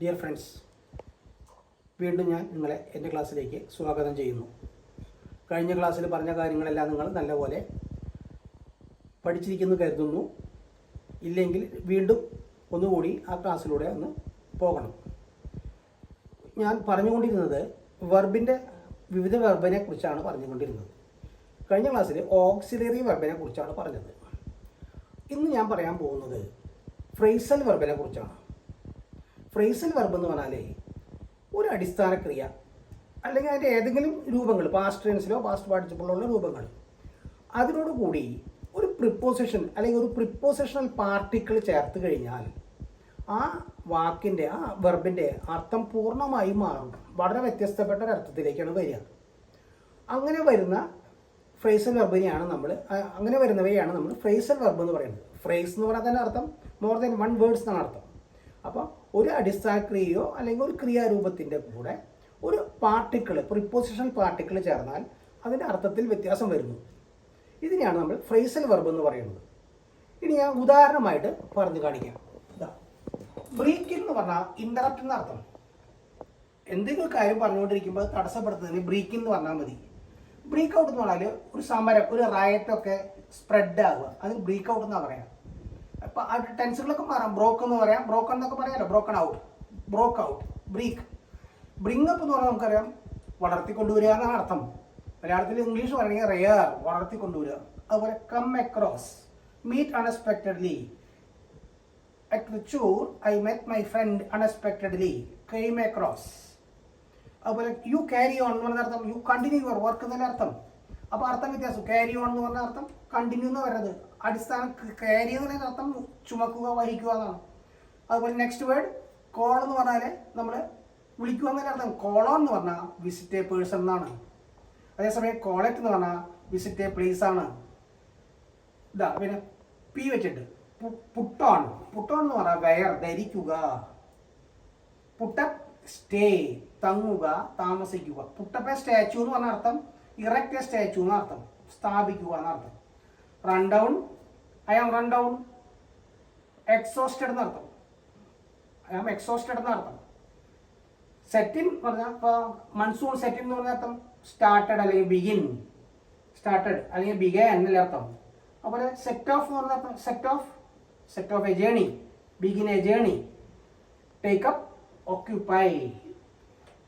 Dear friends, വീണ്ടും ഞാൻ നിങ്ങളെ എൻ്റെ ക്ലാസ്സിലേക്ക് സ്വാഗതം ചെയ്യുന്നു. കഴിഞ്ഞ ക്ലാസ്സിൽ പറഞ്ഞ കാര്യങ്ങളെല്ലാം നിങ്ങൾ നല്ലപോലെ പഠിച്ചിരിക്കുന്നു കരുതുന്നു. ഇല്ലെങ്കിൽ വീണ്ടും ഒന്നുകൂടി ആ ക്ലാസ്സിലൂടെ ഒന്ന് പോകണം. ഞാൻ പറഞ്ഞുകൊണ്ടിരുന്നത് വിവിധ വെർബിനെ കുറിച്ചാണ് പറഞ്ഞുകൊണ്ടിരുന്നത്. കഴിഞ്ഞ ക്ലാസ്സിൽ ഓക്സിലറി വെർബിനെ കുറിച്ചാണ് പറഞ്ഞത്. ഇന്ന് ഞാൻ പറയാൻ പോകുന്നത് ഫ്രേസൽ വെർബിനെ കുറിച്ചാണ്. ഫ്രേസൽ വെർബ് എന്ന് പറഞ്ഞാൽ ഒരു അടിസ്ഥാന ക്രിയ അല്ലെങ്കിൽ അതിൻ്റെ ഏതെങ്കിലും രൂപങ്ങൾ, പാസ്റ്റ് ടെൻസിലോ പാസ്റ്റ് പാർട്ടിസിപ്പിളിലോ ഉള്ള രൂപങ്ങൾ, അതിനോടുകൂടി ഒരു പ്രിപ്പോസിഷൻ അല്ലെങ്കിൽ ഒരു പ്രിപ്പോസിഷണൽ പാർട്ടിക്കിൾ ചേർത്ത് കഴിഞ്ഞാൽ ആ വാക്കിൻ്റെ, ആ വെർബിൻ്റെ അർത്ഥം പൂർണ്ണമായും മാറും. വളരെ വ്യത്യസ്തപ്പെട്ട ഒരർത്ഥത്തിലേക്കാണ് വരിക. അങ്ങനെ വരുന്ന ഫ്രേസൽ വെർബിനെയാണ് അങ്ങനെ വരുന്നവയാണ് നമ്മൾ ഫ്രേസൽ വെർബ് എന്ന് പറയുന്നത്. ഫ്രേസ് എന്ന് പറഞ്ഞാൽ തന്നെ അർത്ഥം മോർ ദാൻ വൺ വേർഡ്സ് എന്നാണ് അർത്ഥം. അപ്പോൾ ഒരു അടിസ്ഥാന ക്രിയയോ അല്ലെങ്കിൽ ഒരു ക്രിയാരൂപത്തിൻ്റെ കൂടെ ഒരു പാർട്ടിക്കിൾ, പ്രിപ്പോസിഷണൽ പാർട്ടിക്കിൾ ചേർന്നാൽ അതിൻ്റെ അർത്ഥത്തിൽ വ്യത്യാസം വരുന്നു. ഇതിനെയാണ് നമ്മൾ ഫ്രേസൽ വെർബ് എന്ന് പറയുന്നത്. ഇനി ഞാൻ ഉദാഹരണമായിട്ട് പറഞ്ഞു കാണിക്കാം. ബ്രേക്ക് എന്ന് പറഞ്ഞാൽ ഇൻ്ററപ്റ്റ് എന്ന അർത്ഥം. എന്തെങ്കിലും കാര്യം പറഞ്ഞുകൊണ്ടിരിക്കുമ്പോൾ തടസ്സപ്പെടുത്തുന്നതിന് ബ്രേക്ക് എന്ന് പറഞ്ഞാൽ മതി. ബ്രേക്ക് ഔട്ട് എന്ന് പറഞ്ഞാൽ ഒരു സമരം, ഒരു റയറ്റൊക്കെ സ്പ്രെഡ് ആവുക, അതിന് ബ്രേക്ക് ഔട്ട് എന്നാണ് പറയാം. അപ്പം ആ ടെൻസുകളൊക്കെ മാറാം. ബ്രോക്ക് എന്ന് പറയാം, ബ്രോക്കൺ എന്നൊക്കെ പറയാമല്ലോ. Broken out, broke out, break. Bring up എന്ന് പറഞ്ഞാൽ നമുക്കറിയാം വളർത്തിക്കൊണ്ടുവരിക എന്നാണ് അർത്ഥം. മലയാളത്തിൽ ഇംഗ്ലീഷ് പറയുകയാണെങ്കിൽ റെയർ, വളർത്തിക്കൊണ്ടുവരിക. അതുപോലെ come across, meet unexpectedly. At Thrissur I met my friend unexpectedly, came across. അതുപോലെ യു ക്യാരി ഓൺ എന്ന് പറഞ്ഞ അർത്ഥം യു കണ്ടിന്യൂ യുവർ വർക്ക് എന്നതിൻ്റെ അർത്ഥം. അപ്പോൾ അർത്ഥം വ്യത്യാസം. ക്യാരി ഓൺ എന്ന് പറഞ്ഞ അർത്ഥം കണ്ടിന്യൂ എന്ന് പറയുന്നത്. അടിസ്ഥാനം ക്യാരി എന്ന് പറയുന്ന അർത്ഥം ചുമക്കുക, വഹിക്കുക എന്നാണ്. അതുപോലെ നെക്സ്റ്റ് വേർഡ് കോൾ എന്ന് പറഞ്ഞാൽ നമ്മൾ വിളിക്കുക എന്നതിൻ്റെ അർത്ഥം. കോളോൺ എന്ന് പറഞ്ഞാൽ വിസിറ്റ് എ പേഴ്സൺ എന്നാണ്. അതേസമയം കോളറ്റ് എന്ന് പറഞ്ഞാൽ വിസിറ്റ് എ പ്ലേസ് ആണ്. പിന്നെ പി വെച്ചിട്ട് പുട്ടോൺ. പുട്ടോൺ എന്ന് പറഞ്ഞാൽ വെയർ, ധരിക്കുക. പുട്ടപ്പ്, സ്റ്റേ, തങ്ങുക, താമസിക്കുക. പുട്ടപ്പ് എ സ്റ്റാച്ചു എന്ന് പറഞ്ഞ അർത്ഥം ഇറക്റ്റ് എ സ്റ്റാച്ചു എന്ന അർത്ഥം, സ്ഥാപിക്കുക എന്നർത്ഥം. Run down, I am run down. Exhausted എന്നർത്ഥം, ഐ ആം എക്സോസ്റ്റഡ് എന്നർത്ഥം. സെറ്റിൻ പറഞ്ഞാൽ ഇപ്പോൾ മൺസൂൺ സെറ്റിൻ എന്ന് പറഞ്ഞ അർത്ഥം സ്റ്റാർട്ടഡ് അല്ലെങ്കിൽ ബിഗിൻ, സ്റ്റാർട്ടഡ് അല്ലെങ്കിൽ ബിഗൻ എന്നല്ല അർത്ഥം. അതുപോലെ സെറ്റ് ഓഫ് എന്ന് പറഞ്ഞ അർത്ഥം set of A journey, begin A journey. Take up,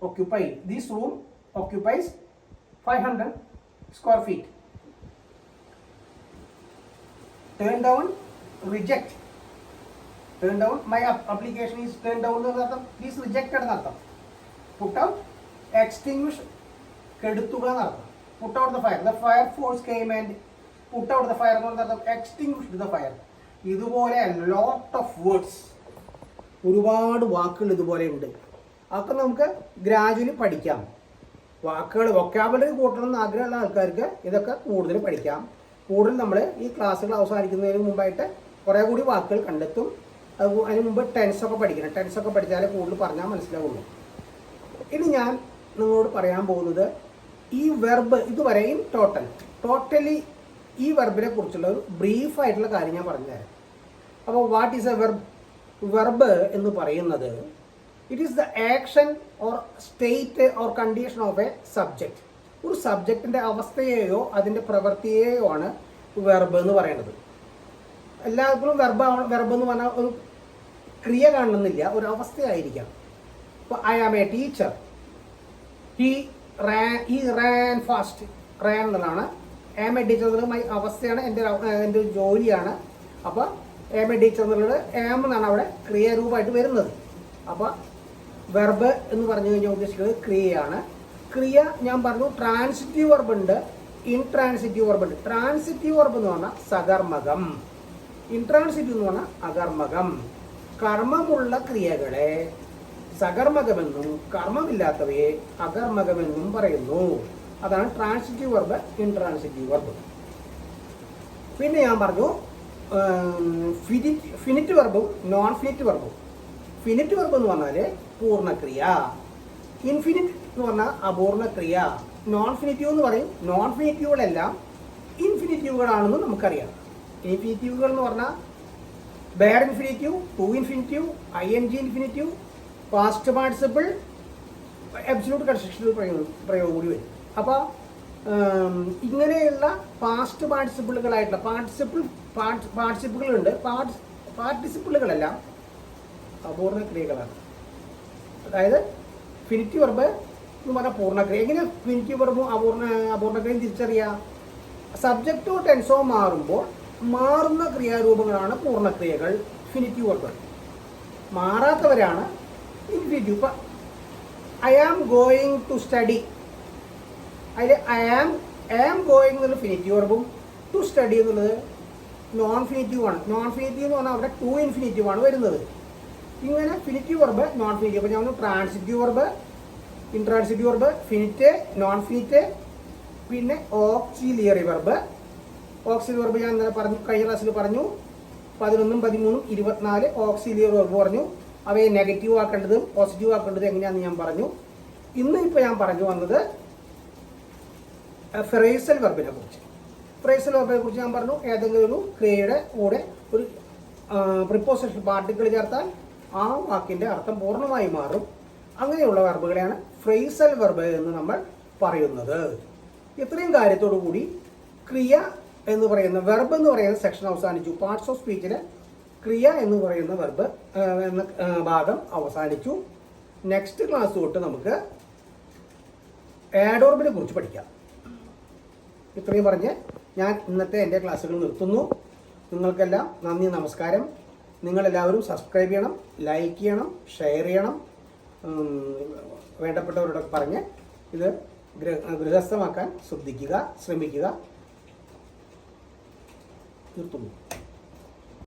occupy. This room occupies 500 square feet. Turn down, reject. Turn down, my application is turned down എന്ന് അർത്ഥം. Is rejected എന്നർത്ഥം. Put out, extinguish, കെടുത്തുക എന്നർത്ഥം. Put out the fire. The fire force came and put out the fire എന്ന് പറഞ്ഞ extinguished the fire. ഇതുപോലെ lot of words, ഒരുപാട് വാക്കുകൾ ഇതുപോലെ ഉണ്ട്. അതൊക്കെ നമുക്ക് ഗ്രാജുവലി പഠിക്കാം. വാക്കുകൾ വൊക്കാബുലറി കൂട്ടണമെന്ന് ആഗ്രഹമുള്ള ആൾക്കാർക്ക് ഇതൊക്കെ കൂടുതൽ പഠിക്കാം. കൂടുതൽ നമ്മൾ ഈ ക്ലാസ്സുകൾ അവസാനിക്കുന്നതിന് മുമ്പായിട്ട് കുറേ കൂടി വാക്കുകൾ കണ്ടെത്തും. അതിന് മുമ്പ് ടെൻസൊക്കെ പഠിക്കണം. ടെൻസൊക്കെ പഠിച്ചാലേ കൂടുതൽ പറഞ്ഞാൽ മനസ്സിലാവുള്ളൂ. ഇനി ഞാൻ നിങ്ങളോട് പറയാൻ പോകുന്നത് ഈ വെർബ് ഇതുവരെ ടോട്ടലി ഈ വെർബിനെ കുറിച്ചുള്ള ഒരു ബ്രീഫായിട്ടുള്ള കാര്യം ഞാൻ പറഞ്ഞുതരാം. അപ്പോൾ വാട്ട് ഈസ് എ വെർബ് എന്ന് പറയുന്നത് it is the action or state or condition of A subject. ഒരു സബ്ജക്റ്റിൻ്റെ അവസ്ഥയെയോ അതിൻ്റെ പ്രവൃത്തിയെയോ ആണ് വെർബ് എന്ന് പറയുന്നത്. എല്ലാവർക്കും വെർബ് എന്ന് പറഞ്ഞാൽ ഒരു ക്രിയ കാണണമെന്നില്ല, ഒരു അവസ്ഥയായിരിക്കാം. ഇപ്പോൾ I am a teacher, he ran fast. Ran എന്നുള്ളതാണ്. ആം എ ടീച്ചർ എന്നുള്ളത് അവസ്ഥയാണ്, എൻ്റെ ജോലിയാണ്. അപ്പോൾ ആം എ ടീച്ചർ എന്നുള്ളത് ആം എന്നാണ് അവിടെ ക്രിയാരൂപമായിട്ട് വരുന്നത്. അപ്പോൾ വെർബ് എന്ന് പറഞ്ഞു കഴിഞ്ഞാൽ ഉദ്ദേശിക്കുന്നത് ക്രിയയാണ്. ക്രിയ ഞാൻ പറഞ്ഞു ട്രാൻസിറ്റീവ് വെർബ് ഉണ്ട്, ഇൻട്രാൻസിറ്റീവ് വെർബ് ഉണ്ട്. ട്രാൻസിറ്റീവ് വെർബ് എന്ന് പറഞ്ഞാൽ സകർമ്മകം, ഇൻട്രാൻസിറ്റീവ് എന്ന് പറഞ്ഞാൽ അകർമ്മകം. കർമ്മമുള്ള ക്രിയകളെ സകർമ്മകമെന്നും കർമ്മമില്ലാത്തവയെ അകർമ്മകമെന്നും പറയുന്നു. അതാണ് ട്രാൻസിറ്റീവ് വെർബ്, ഇൻട്രാൻസിറ്റീവ് വെർബ്. പിന്നെ ഞാൻ പറഞ്ഞു ഫിനിറ്റ് വെർബും നോൺ ഫിനിറ്റ് വെർബും. ഫിനിറ്റ് വെർബ് എന്ന് പറഞ്ഞാൽ പൂർണ്ണക്രിയ, ഇൻഫിനിറ്റ് എന്ന് പറഞ്ഞാൽ അപൂർണക്രിയ. നോൺ ഫിനിറ്റീവ് എന്ന് പറയും. നോൺ ഫിനിറ്റീവുകളെല്ലാം ഇൻഫിനിറ്റീവുകളാണെന്ന് നമുക്കറിയാം. ഇൻഫിനിറ്റീവുകൾ എന്ന് പറഞ്ഞാൽ bare infinitive, to infinitive, ing infinitive, past participle absolute construction പ്രയോഗം കൂടി വരും. അപ്പോൾ ഇങ്ങനെയുള്ള പാസ്റ്റ് പാർട്ടിസിപ്പിളുകളായിട്ടുള്ള പാർട്ടിസിപ്പിളുകളുണ്ട്. പാർട്ടിസിപ്പിളുകളെല്ലാം അപൂർണക്രിയകളാണ്. അതായത് ഫിനിറ്റീവ് വെർബ് എന്ന് പറഞ്ഞാൽ പൂർണ്ണക്രിയ. എങ്ങനെ ഫിനിറ്റീവ് വെർബും അപൂർണക്രിയയും തിരിച്ചറിയാം? സബ്ജക്റ്റോ ടെൻസോ മാറുമ്പോൾ മാറുന്ന ക്രിയാരൂപങ്ങളാണ് പൂർണ്ണക്രിയകൾ, ഫിനിറ്റീവ് വെർബുകൾ. മാറാത്തവരാണ് ഇൻഫിനിറ്റീവ്. ഇപ്പം I am going to study, അതിൽ ഐ ആം ഗോയിങ് എന്നുള്ള ഫിനിറ്റീവ് വെർബും ടു സ്റ്റഡി എന്നുള്ളത് നോൺ ഫിനിറ്റീവ് ആണ്. നോൺ ഫിനിറ്റീവ് എന്ന് പറഞ്ഞാൽ അവിടെ ടു ഇൻഫിനിറ്റീവ് ആണ് വരുന്നത്. ഇങ്ങനെ ഫിനിറ്റീവ് വെർബ്, നോൺ ഫിനിറ്റീവ്. അപ്പോൾ ഞാൻ transitive verb, intransitive verb, finite, non finite, പിന്നെ ഓക്സിലിയറി വെർബ്. ഓക്സിലിയറി വെർബ് ഞാൻ ഇന്നലെ പറഞ്ഞു, കഴിഞ്ഞ ക്ലാസ്സിൽ പറഞ്ഞു. 11, 13, 24 ഓക്സിലിയറി വെർബ് പറഞ്ഞു. അവയെ നെഗറ്റീവ് ആക്കേണ്ടതും പോസിറ്റീവ് ആക്കേണ്ടതും എങ്ങനെയാണെന്ന് ഞാൻ പറഞ്ഞു. ഇന്ന് ഇപ്പോൾ ഞാൻ പറഞ്ഞു വന്നത് ഫ്രേസൽ വെർബിനെ കുറിച്ച്. ഫ്രേസൽ വെർബിനെ കുറിച്ച് ഞാൻ പറഞ്ഞു, ഏതെങ്കിലും ഒരു ക്രിയയുടെ കൂടെ ഒരു പ്രിപ്പോസിഷൻ പാർട്ടിക്കിൾ ചേർത്താൽ ആ വാക്കിൻ്റെ അർത്ഥം പൂർണ്ണമായി മാറും. അങ്ങനെയുള്ള വെർബുകളെയാണ് ഫ്രേസൽ വെർബ് എന്ന് നമ്മൾ പറയുന്നത്. ഇത്രയും കാര്യത്തോടു കൂടി ക്രിയ എന്ന് പറയുന്ന വെർബ് എന്ന് പറയുന്ന സെക്ഷൻ അവസാനിച്ചു. പാർട്സ് ഓഫ് സ്പീച്ചിലെ ക്രിയ എന്ന് പറയുന്ന വെർബ് എന്ന ഭാഗം അവസാനിച്ചു. നെക്സ്റ്റ് ക്ലാസ് തൊട്ട് നമുക്ക് ആഡ്വർബിനെ കുറിച്ച് പഠിക്കാം. ഇത്രയും പറഞ്ഞ് ഞാൻ ഇന്നത്തെ എൻ്റെ ക്ലാസ്സുകൾ നിർത്തുന്നു. നിങ്ങൾക്കെല്ലാം നന്ദി, നമസ്കാരം. നിങ്ങളെല്ലാവരും സബ്സ്ക്രൈബ് ചെയ്യണം, ലൈക്ക് ചെയ്യണം, ഷെയർ ചെയ്യണം. വേണ്ടപ്പെട്ടവരോടൊക്കെ പറഞ്ഞ് ഇത് ഗൃഹസ്ഥമാക്കാൻ ശ്രമിക്കുക. നിർത്തുന്നു.